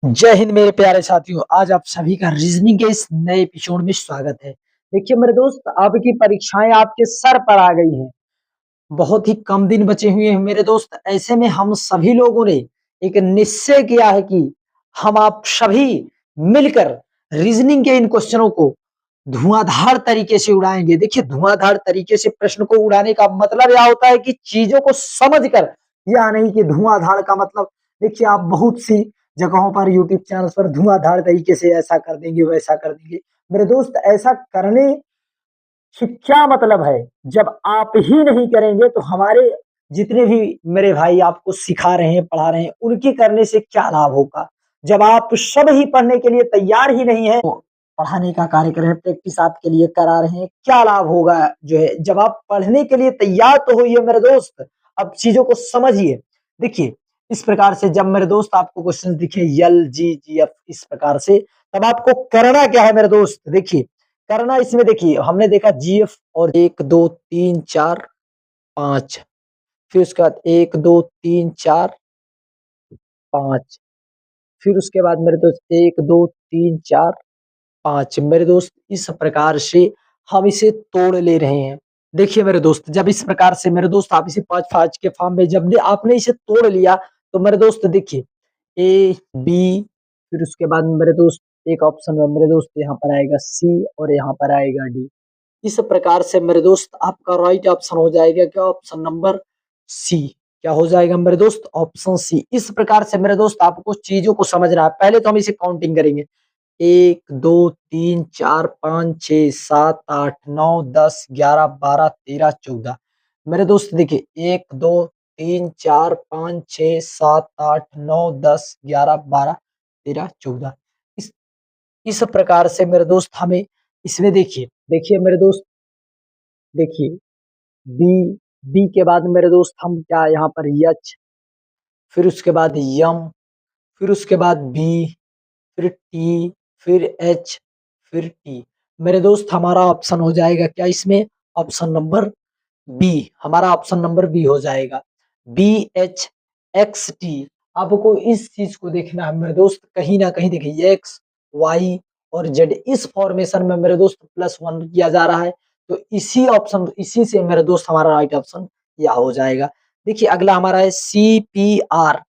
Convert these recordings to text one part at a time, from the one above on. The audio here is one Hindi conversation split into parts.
जय हिंद मेरे प्यारे साथियों। आज आप सभी का रीजनिंग के इस नए एपिसोड में स्वागत है। देखिए मेरे दोस्त, आपकी परीक्षाएं आपके सर पर आ गई हैं। बहुत ही कम दिन बचे हुए हैं मेरे दोस्त। ऐसे में हम सभी लोगों ने एक निश्चय किया है कि हम आप सभी मिलकर रीजनिंग के इन क्वेश्चनों को धुआंधार तरीके से उड़ाएंगे। देखिए, धुआंधार तरीके से प्रश्न को उड़ाने का मतलब यह होता है कि चीजों को समझकर, या नहीं कि धुआंधार का मतलब देखिए, आप बहुत सी जगहों पर यूट्यूब चैनल पर धुआंधार तरीके से ऐसा कर देंगे, वैसा कर देंगे। मेरे दोस्त, ऐसा करने से क्या मतलब है? जब आप ही नहीं करेंगे तो हमारे जितने भी मेरे भाई आपको सिखा रहे हैं, पढ़ा रहे हैं, उनके करने से क्या लाभ होगा? जब आप सब ही पढ़ने के लिए तैयार ही नहीं है, तो पढ़ाने का कार्य कर रहे हैं, प्रैक्टिस आपके लिए करा रहे हैं, क्या लाभ होगा? जो है, जब आप पढ़ने के लिए तैयार तो होइए मेरे दोस्त। अब चीजों को समझिए। देखिए, इस प्रकार से जब मेरे दोस्त आपको क्वेश्चन दिखे यल जी जी एफ इस प्रकार से, तब आपको करना क्या है मेरे दोस्त? देखिए, करना इसमें, देखिए हमने देखा जीएफ और 1 2 3 4 5, फिर उसके बाद 1 2 3 4 5, फिर उसके बाद मेरे दोस्त 1 2 3 4 5। मेरे दोस्त, इस प्रकार से हम इसे तोड़ ले रहे हैं। देखिए मेरे दोस्त, जब इस प्रकार से मेरे दोस्त आप इसे 5 5 के फॉर्म में जब आपने इसे तोड़ लिया, तो मेरे दोस्त देखिए ए बी, फिर उसके बाद मेरे दोस्त एक ऑप्शन में मेरे दोस्त यहाँ पर आएगा सी और यहाँ पर आएगा डी। इस प्रकार से मेरे दोस्त आपका राइट ऑप्शन हो जाएगा क्या? Option number C. क्या हो जाएगा मेरे दोस्त? Option C. इस प्रकार से मेरे दोस्त आपको चीजों को समझना है। पहले तो हम इसे काउंटिंग करेंगे। 1 2 3 4 5 6 7 8 9 10 11 12 13 14। मेरे दोस्त देखिए, 1 2 3 4 5 6 7 8 9 10 11 12 13 14। इस इस प्रकार से मेरे दोस्त हमें इसमें देखिए, मेरे दोस्त, देखिए बी, बी के बाद मेरे दोस्त हम क्या यहाँ पर यच, फिर उसके बाद यम, फिर उसके बाद बी, फिर टी, फिर एच, फिर टी। मेरे दोस्त हमारा ऑप्शन हो जाएगा क्या इसमें? Option number B. हमारा ऑप्शन नंबर बी हो जाएगा। B H X T. आपको इस चीज को देखना है मेरे दोस्त। कहीं ना कहीं देखिए, एक्स वाई और जेड इस फॉर्मेशन में मेरे दोस्त +1 किया जा रहा है। तो इसी से मेरे दोस्त हमारा राइट ऑप्शन यह हो जाएगा। देखिए, अगला हमारा है C P R.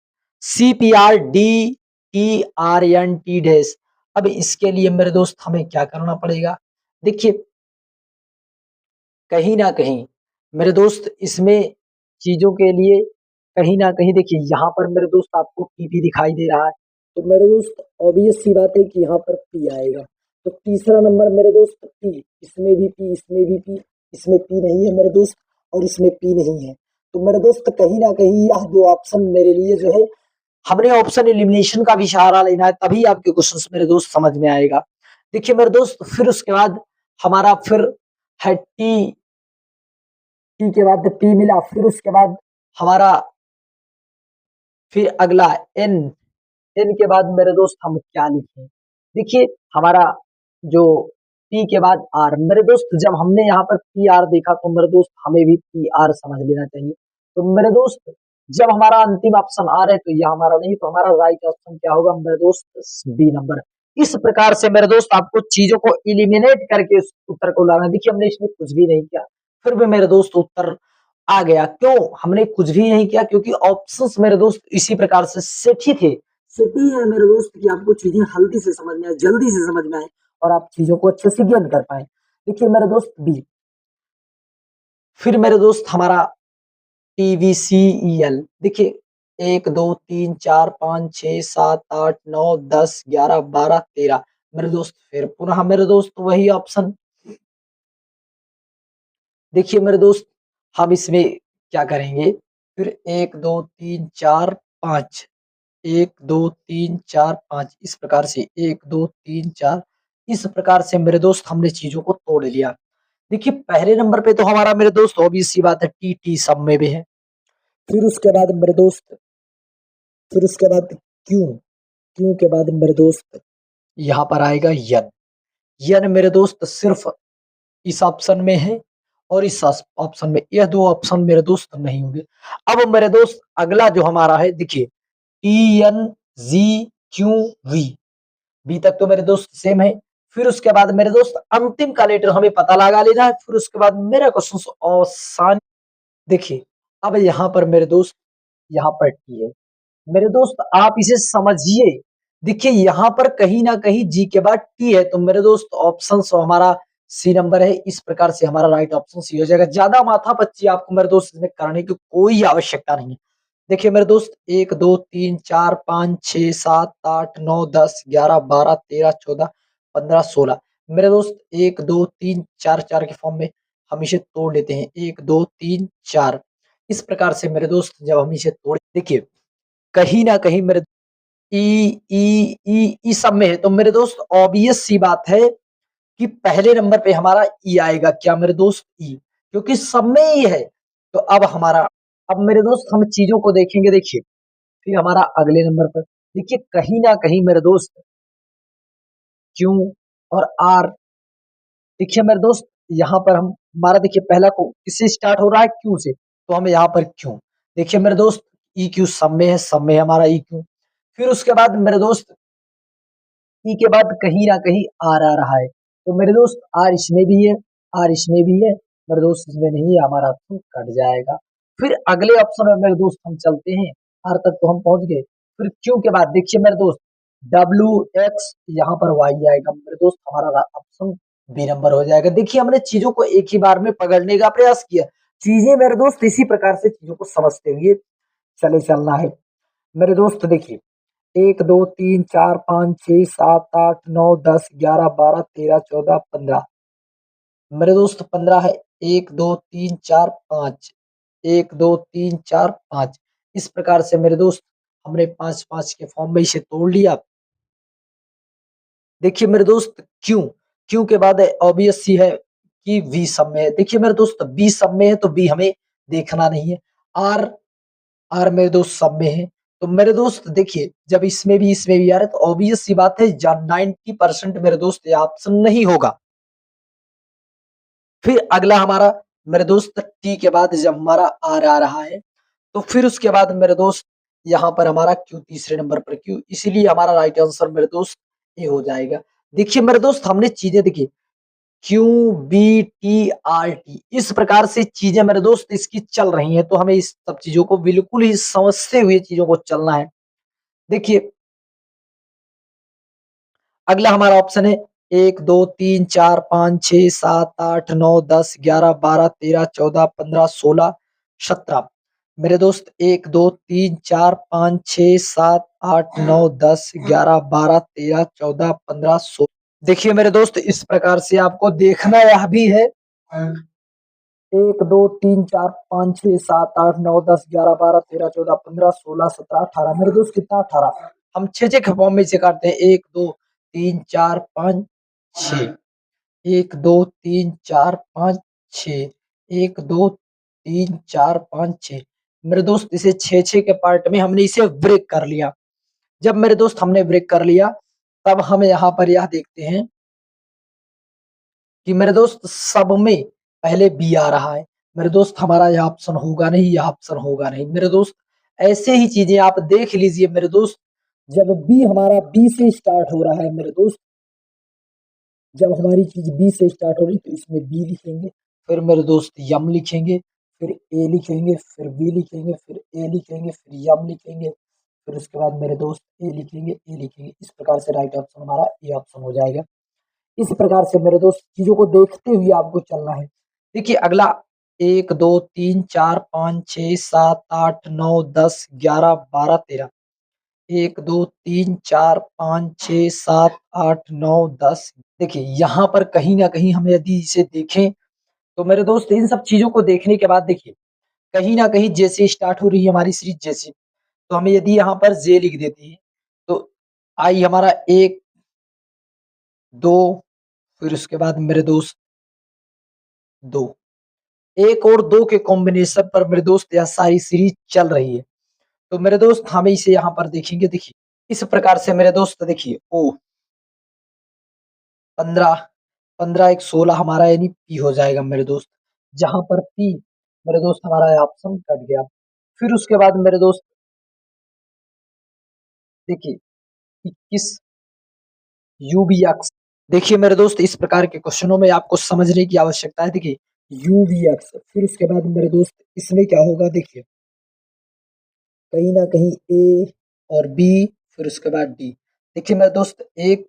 C P R D T R N T dash. अब इसके लिए मेरे दोस्त हमें क्या करना पड़ेगा? देखिए, कहीं ना कहीं मेरे दोस्त इसमें चीजों के लिए कहीं ना कहीं देखिए, यहाँ पर मेरे दोस्त आपको टीपी दिखाई दे रहा है, तो मेरे दोस्त ऑब्वियस सी बात है कि यहाँ पर पी आएगा। तो तीसरा नंबर मेरे दोस्त पी, इसमें भी पी, इसमें भी पी, इसमें पी नहीं है मेरे दोस्त, और इसमें पी नहीं है। तो मेरे दोस्त कहीं ना कहीं यह दो ऑप्शन मेरे लिए जो है, हमने ऑप्शन एलिमिनेशन का भी सहारा लेना है, तभी आपके क्वेश्चंस मेरे दोस्त समझ में आएगा। देखिए मेरे दोस्त, फिर उसके बाद हमारा फिर है टी। टी के बाद पी मिला, फिर उसके बाद हमारा फिर अगला एन। एन के बाद मेरे दोस्त हम क्या लिखें? देखिए, हमारा जो पी के बाद आर, मेरे दोस्त जब हमने यहाँ पर पी आर देखा, तो मेरे दोस्त हमें भी पी आर समझ लेना चाहिए। तो मेरे दोस्त, जब हमारा अंतिम ऑप्शन आर है, तो यह हमारा नहीं, तो हमारा राइट ऑप्शन क्या होगा मेरे दोस्त? B number. इस प्रकार से मेरे दोस्त आपको चीजों को इलिमिनेट करके इस उत्तर को लाना है। देखिए, हमने इसमें कुछ भी नहीं किया, फिर भी मेरे दोस्त उत्तर आ गया। क्यों हमने कुछ भी नहीं किया? क्योंकि ऑप्शंस मेरे दोस्त इसी प्रकार से सेट ही थे। सेट ही है मेरे दोस्त कि आपको चीजें हल्दी से समझ में आए, जल्दी से समझ में आए, और आप चीजों को अच्छे से ज्ञान कर पाए। देखिए मेरे दोस्त बी, फिर मेरे दोस्त हमारा टीवीसीईएल। देखिए, 1 2 3 4 5 6 7 8 9 10 11 12 13। मेरे दोस्त फिर पुनः मेरे दोस्त वही ऑप्शन। देखिए मेरे दोस्त, हम इसमें क्या करेंगे? फिर 1 2 3 4 5, 1 2 3 4 5 इस प्रकार से 1 2 3 4 इस प्रकार से मेरे दोस्त हमने चीजों को तोड़ लिया। देखिए, पहले नंबर पे तो हमारा मेरे दोस्त ऑब्वियस सी बात है टी, टी सब में भी है। फिर उसके बाद मेरे दोस्त, फिर उसके बाद क्यू, क्यू के बाद मेरे दोस्त यहाँ पर आएगा यन। यन मेरे दोस्त सिर्फ इस ऑप्शन में है, और इस ऑप्शन में, यह दो ऑप्शन मेरे दोस्त नहीं होंगे। अब मेरे दोस्त अगला जो हमारा है, देखिए T N G Q V, B तक तो मेरे दोस्त सेम है। फिर उसके बाद मेरे दोस्त अंतिम का लेटर हमें पता लगा लेना है। फिर उसके बाद मेरा क्वेश्चन आसान। देखिए अब यहाँ पर मेरे दोस्त, यहाँ पर टी है मेरे दोस्त, आप इसे समझिए। देखिए यहाँ पर कहीं ना कहीं जी के बाद टी है, तो मेरे दोस्त ऑप्शन हमारा सी नंबर है। इस प्रकार से हमारा राइट ऑप्शन सी हो जाएगा। ज्यादा माथा पच्ची आपको मेरे दोस्त इसमें करने की कोई आवश्यकता नहीं है। देखिए मेरे दोस्त 1 2 3 4 5 6 7 8 9 10 11 12 13 14 15 16 मेरे दोस्त 1 2 3 4 4 के फॉर्म में हम इसे तोड़ लेते हैं। 1 2 3 4 इस प्रकार से मेरे दोस्त जब हम इसे तोड़, देखिए कहीं ना कहीं मेरे ई ई ई ई सब में है, तो मेरे दोस्त ऑब्वियस सी बात है कि पहले नंबर पे हमारा ई आएगा। क्या मेरे दोस्त? ई, क्योंकि सब में ई है। तो अब हमारा, अब मेरे दोस्त हम चीजों को देखेंगे। देखिए फिर हमारा अगले नंबर पर, देखिए कहीं ना कहीं मेरे दोस्त क्यू और आर, देखिए मेरे दोस्त यहाँ पर हम, हमारा देखिए पहला को किससे स्टार्ट हो रहा है? क्यू से, तो हमें यहाँ पर क्यू। देखिए मेरे दोस्त ई क्यू सब में है, सब में है हमारा ई क्यू। फिर उसके बाद मेरे दोस्त ई के बाद कहीं ना कहीं आर आ रहा है, तो मेरे दोस्त आर इसमें भी है, आर इसमें भी है, मेरे दोस्त इसमें नहीं है, हमारा ऑप्शन कट जाएगा। फिर अगले ऑप्शन में मेरे दोस्त हम चलते हैं। आर तक तो हम पहुंच गए। फिर क्यू के बाद देखिए मेरे दोस्त डब्ल्यू एक्स, यहाँ पर वाई आएगा मेरे दोस्त, हमारा ऑप्शन बी नंबर हो जाएगा। देखिए हमने चीजों को एक ही बार में पकड़ने का प्रयास किया। चीजें मेरे दोस्त इसी प्रकार से चीजों को समझते हुए चले चलना है मेरे दोस्त। देखिए 1 2 3 4 5 6 7 8 9 10 11 12 13 14 15 मेरे दोस्त 15 है। 1 2 3 4 5, 1 2 3 4 5 इस प्रकार से मेरे दोस्त हमने 5 5 के फॉर्म में इसे तोड़ लिया। देखिए मेरे दोस्त क्यों, क्यों के बाद ऑब्वियस सी है कि वी सब में है। देखिए मेरे दोस्त बी सब में है, तो बी हमें देखना नहीं है। आर, आर मेरे दोस्त सब में है। तो मेरे दोस्त देखिए जब इसमें भी आ रहा है, तो ऑब्वियस सी बात है 90% मेरे दोस्त ये ऑप्शन नहीं होगा। फिर अगला हमारा मेरे दोस्त टी के बाद जब हमारा आर आ रहा है, तो फिर उसके बाद मेरे दोस्त यहाँ पर हमारा क्यू तीसरे नंबर पर क्यू, इसीलिए हमारा राइट आंसर मेरे दोस्त ये हो जाएगा। देखिए मेरे दोस्त हमने चीजें देखी, Q B T R T इस प्रकार से चीजें मेरे दोस्त इसकी चल रही हैं, तो हमें इस सब चीजों को बिल्कुल ही समझते हुए चीजों को चलना है। देखिए अगला हमारा ऑप्शन है 1 2 3 4 5 6 7 8 9 10 11 12 13 14 15 16 17 मेरे दोस्त 1 2 3 4 5 6 7 8 9 10 11 12 13 14 15 16 देखिए मेरे दोस्त इस प्रकार से आपको देखना यह भी है। 1 2 3 4 5 6 7 8 9 10 11 12 13 14 15 16 मेरे दोस्त कितना? 18। हम छह छह के फॉर्म में से काटते हैं। 1 2 3 4 5 6, 1 2 3 4 5 6, 1 2 3 4 5 6 मेरे दोस्त इसे छह छह के पार्ट में हमने इसे ब्रेक कर लिया। जब मेरे दोस्त हमने ब्रेक कर लिया, तब हम यहाँ पर यह देखते हैं कि मेरे दोस्त सब में पहले बी आ रहा है। मेरे दोस्त हमारा यह ऑप्शन होगा नहीं, यह ऑप्शन होगा नहीं मेरे दोस्त। ऐसे ही चीजें आप देख लीजिए मेरे दोस्त। जब बी हमारा बी से स्टार्ट हो रहा है मेरे दोस्त, जब हमारी चीज बी से स्टार्ट हो रही तो इसमें बी लिखेंगे, फिर मेरे दोस्त यम लिखेंगे, फिर ए लिखेंगे, फिर बी लिखेंगे, फिर ए लिखेंगे, फिर यम लिखेंगे, फिर उसके बाद मेरे दोस्त ए लिखेंगे, ए लिखेंगे। इस प्रकार से राइट ऑप्शन हमारा ए ऑप्शन हो जाएगा। इस प्रकार से मेरे दोस्त चीजों को देखते हुए आपको चलना है। देखिए अगला 1 2 3 4 5 6 7 8 9 10 11 12 13 1 2 3 4 5 6 7 8 9 10। देखिए यहाँ पर कहीं ना कहीं हम यदि इसे देखें, तो मेरे दोस्त इन सब चीजों को देखने के बाद देखिए कहीं ना कहीं जैसे स्टार्ट हो रही है हमारी सीरीज जैसे, तो हमें यदि यहाँ पर जे लिख देते हैं, तो आई हमारा 1 2, फिर उसके बाद मेरे दोस्त 2, 1 और 2 के कॉम्बिनेशन पर मेरे दोस्त यह सारी सीरीज चल रही है। तो मेरे दोस्त हमें इसे यहाँ पर देखेंगे। देखिए इस प्रकार से मेरे दोस्त देखिए ओ 15, 15 1 16 हमारा यानी पी हो जाएगा मेरे दोस्त। जहां पर पी मेरे दोस्त हमारा ऑप्शन कट गया। फिर उसके बाद मेरे दोस्त देखिए 21 UVX। देखिए मेरे दोस्त इस प्रकार के क्वेश्चनों में आपको समझने की आवश्यकता है। देखिए UVX, फिर उसके बाद मेरे दोस्त इसमें क्या होगा, देखिए कहीं ना कहीं ए और बी, फिर उसके बाद डी। देखिए मेरे दोस्त एक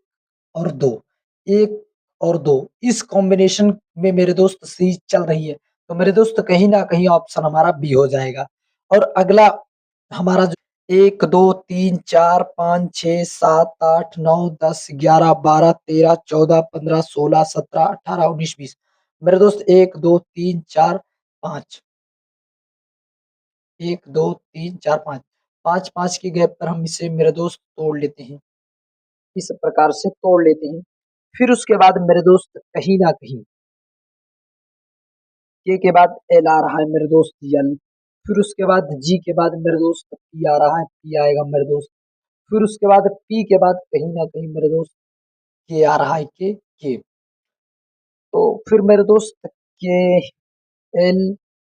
और दो, एक और दो, इस कॉम्बिनेशन में मेरे दोस्त सी चल रही है, तो मेरे दोस्त कहीं ना कहीं ऑप्शन हमारा बी हो जाएगा। और अगला हमारा जो 1 2 3 4 5 6 7 8 9 10 11 12 13 14 15 16 17 18 19 20। मेरे दोस्त 1 2 3 4 5, 1 2 3 4 5, 5 5 के गैप पर हम इसे मेरे दोस्त तोड़ लेते हैं, इस प्रकार से तोड़ लेते हैं। फिर उसके बाद मेरे दोस्त कहीं ना कहीं के बाद एल आ रहा है मेरे दोस्त यल, फिर उसके बाद जी के बाद मेरे दोस्त पी आ रहा है, पी आएगा मेरे दोस्त। फिर उसके बाद पी के बाद कहीं ना कहीं मेरे दोस्त के आ रहा है, के। तो फिर मेरे दोस्त के एल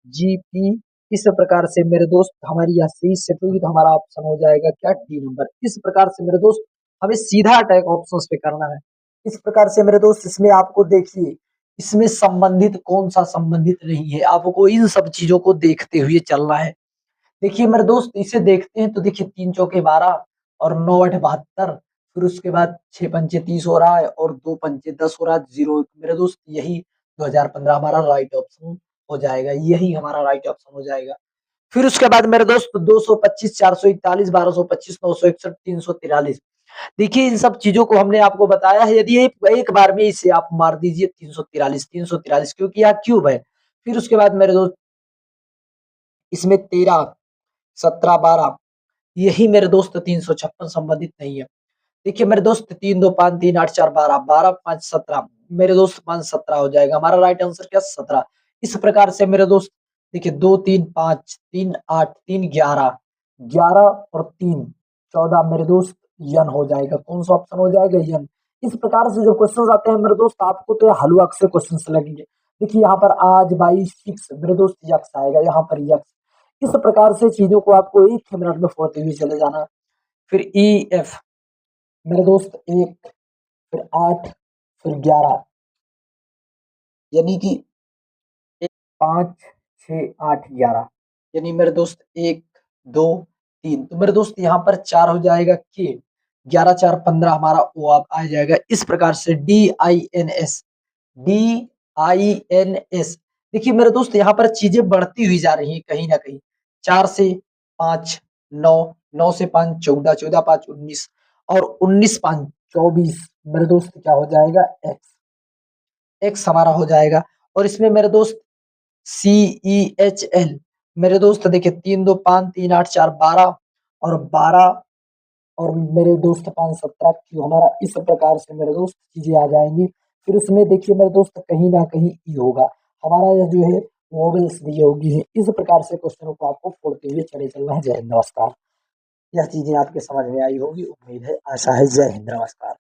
जी पी, इस प्रकार से मेरे दोस्त हमारी यहाँ सी सेट होगी, तो हमारा ऑप्शन हो जाएगा क्या, डी नंबर। इस प्रकार से मेरे दोस्त हमें सीधा अटैक ऑप्शंस पे करना है। इस प्रकार से मेरे दोस्त इसमें आपको देखिए, इसमें संबंधित कौन सा संबंधित नहीं है, आपको इन सब चीजों को देखते हुए चलना है। देखिए मेरे दोस्त इसे देखते हैं तो देखिए 3 चौके 12 और 9 8 72, फिर उसके बाद 6 पंचे 30 हो रहा है और 2 पंचे 10 हो रहा है, 0। मेरे दोस्त यही 2015 हमारा राइट ऑप्शन हो जाएगा, यही हमारा राइट ऑप्शन हो जाएगा। फिर उसके बाद मेरे दोस्त 225 441 1225 961 343। देखिए इन सब चीजों को हमने आपको बताया है, यदि एक बार में इसे आप मार दीजिए 343 क्योंकि यहाँ क्यूब है। फिर उसके बाद मेरे दोस्त इसमें 13 17 12, यही मेरे दोस्त 356 संबंधित नहीं है। देखिए मेरे दोस्त 3 2 5 3 8 4 12, 12 5 17, मेरे दोस्त 5 17 हो जाएगा, हमारा राइट आंसर क्या, 17। इस प्रकार से मेरे दोस्त देखिए 2 3 5 3 8 3 11, 11 और 3 14 मेरे दोस्त यन हो जाएगा। कौन सा ऑप्शन हो जाएगा, यन। इस प्रकार से जब क्वेश्चन आते हैं मेरे दोस्त, आपको तो हलवा से क्वेश्चन लगेंगे। देखिए यहाँ पर आज 22 6 मेरे दोस्त यक्स आएगा, यहाँ पर यक्स। इस प्रकार से चीजों को आपको एक मिनट में फोड़ते हुए चले जाना। फिर ई एफ मेरे दोस्त 1, फिर 8, फिर 11, यानी कि 1 5 6 8 11, यानी मेरे दोस्त 1 2 3, तो मेरे दोस्त यहाँ पर 4 हो जाएगा के, 11 4 15 हमारा ओ आप आ जाएगा। इस प्रकार से DINS, DINS। देखिए मेरे दोस्त यहाँ पर चीजें बढ़ती हुई जा रही हैं कहीं ना कहीं, 4 से 5 9, 9 से 5 14, 14 5 19 और 19 5 24, मेरे दोस्त क्या हो जाएगा, एक्स, एक्स हमारा हो जाएगा। और इसमें मेरे दोस्त CEHL, मेरे दोस्त देखिए 3 2 5 3 8 4 12 और 12 और मेरे दोस्त 5 17 क्यों, हमारा इस प्रकार से मेरे दोस्त चीजें आ जाएंगी। फिर उसमें देखिए मेरे दोस्त कहीं ना कहीं ई होगा, हमारा यह जो है वोवेल्स दी होगी। इस प्रकार से क्वेश्चनों को आपको फोड़ते हुए चले चलना है। जय हिंद, नमस्कार। यह चीजें आपके समझ में आई होगी, उम्मीद है, आशा है। जय हिंद, नमस्कार।